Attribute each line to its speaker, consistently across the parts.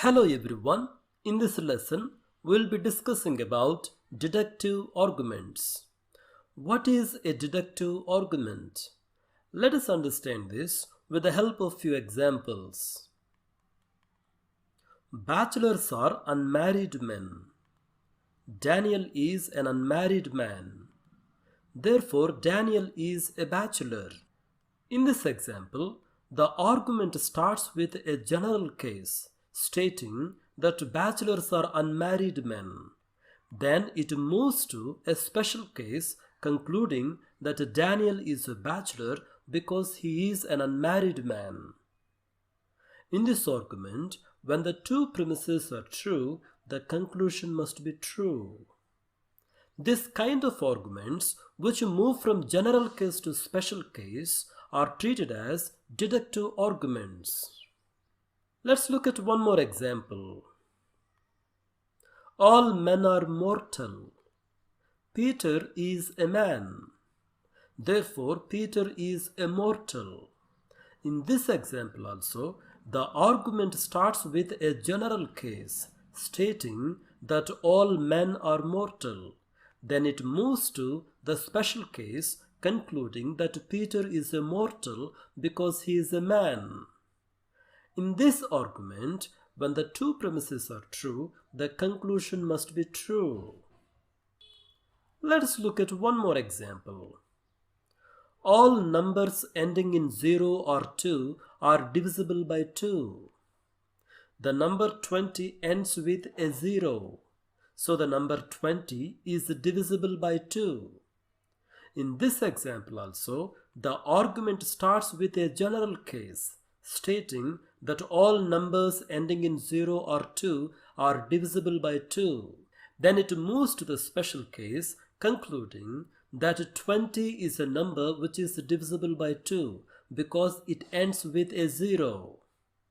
Speaker 1: Hello everyone, in this lesson we will be discussing about deductive arguments. What is a deductive argument? Let us understand this with the help of few examples. Bachelors are unmarried men. Daniel is an unmarried man. Therefore, Daniel is a bachelor. In this example, the argument starts with a general case stating that bachelors are unmarried men. Then it moves to a special case concluding that Daniel is a bachelor because he is an unmarried man. In this argument, when the two premises are true, the conclusion must be true. This kind of arguments, which move from general case to special case, are treated as deductive arguments. Let's look at one more example. All men are mortal. Peter is a man. Therefore, Peter is immortal. In this example also, the argument starts with a general case stating that all men are mortal. Then it moves to the special case concluding that Peter is immortal because he is a man. In this argument, when the two premises are true, the conclusion must be true. Let us look at one more example. All numbers ending in 0 or 2 are divisible by 2. The number 20 ends with a 0, so the number 20 is divisible by 2. In this example also, the argument starts with a general case stating that all numbers ending in 0 or 2 are divisible by 2. Then it moves to the special case concluding that 20 is a number which is divisible by 2 because it ends with a 0.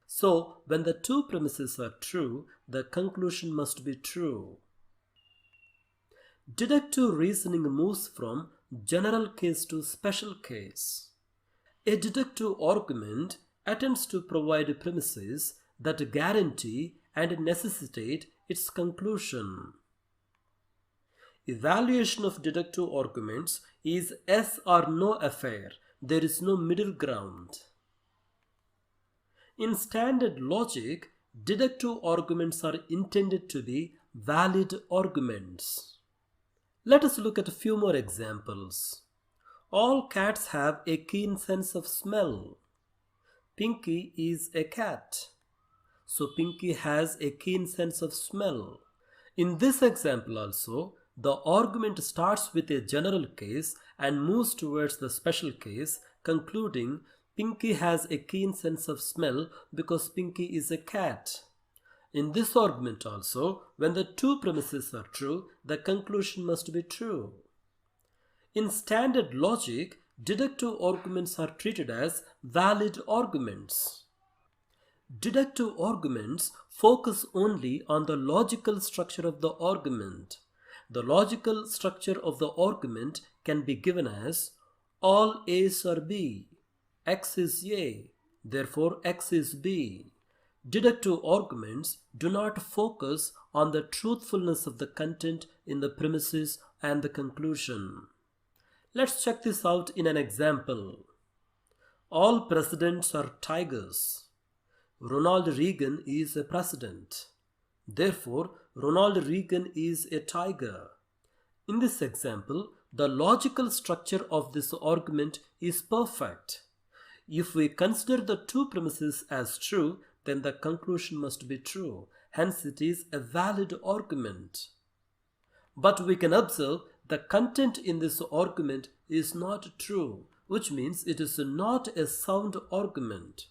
Speaker 1: So, when the two premises are true, the conclusion must be true. Deductive reasoning moves from general case to special case. A deductive argument attempts to provide premises that guarantee and necessitate its conclusion. Evaluation of deductive arguments is yes or no affair. There is no middle ground. In standard logic, deductive arguments are intended to be valid arguments. Let us look at a few more examples. All cats have a keen sense of smell. Pinky is a cat, so Pinky has a keen sense of smell. In this example also, the argument starts with a general case and moves towards the special case, concluding Pinky has a keen sense of smell because Pinky is a cat. In this argument also, when the two premises are true, the conclusion must be true. In standard logic, deductive arguments are treated as valid arguments. Deductive arguments focus only on the logical structure of the argument. The logical structure of the argument can be given as all A's are B, X is A, therefore X is B. Deductive arguments do not focus on the truthfulness of the content in the premises and the conclusion. Let's check this out in an example. All presidents are tigers. Ronald Reagan is a president. Therefore, Ronald Reagan is a tiger. In this example, the logical structure of this argument is perfect. If we consider the two premises as true, then the conclusion must be true. Hence, it is a valid argument. But we can observe the content in this argument is not true, which means it is not a sound argument.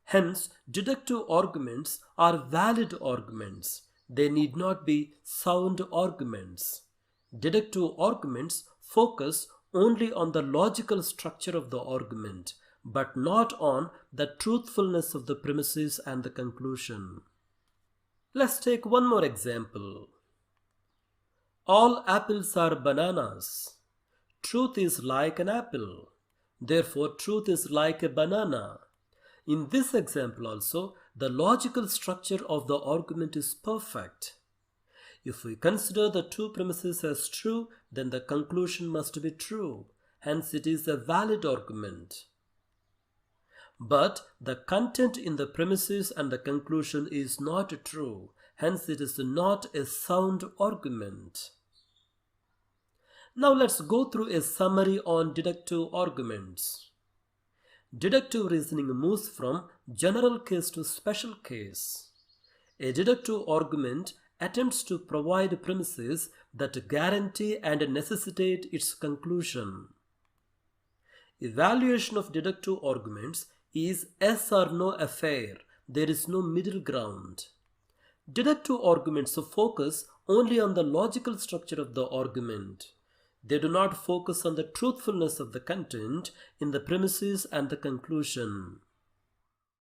Speaker 1: Hence, deductive arguments are valid arguments. They need not be sound arguments. Deductive arguments focus only on the logical structure of the argument, but not on the truthfulness of the premises and the conclusion. Let's take one more example. All apples are bananas. Truth is like an apple. Therefore, truth is like a banana. In this example also, the logical structure of the argument is perfect. If we consider the two premises as true, then the conclusion must be true. Hence, it is a valid argument. But the content in the premises and the conclusion is not true. Hence, it is not a sound argument. Now, let's go through a summary on deductive arguments. Deductive reasoning moves from general case to special case. A deductive argument attempts to provide premises that guarantee and necessitate its conclusion. Evaluation of deductive arguments is yes or no affair. There is no middle ground. Deductive arguments focus only on the logical structure of the argument. They do not focus on the truthfulness of the content in the premises and the conclusion.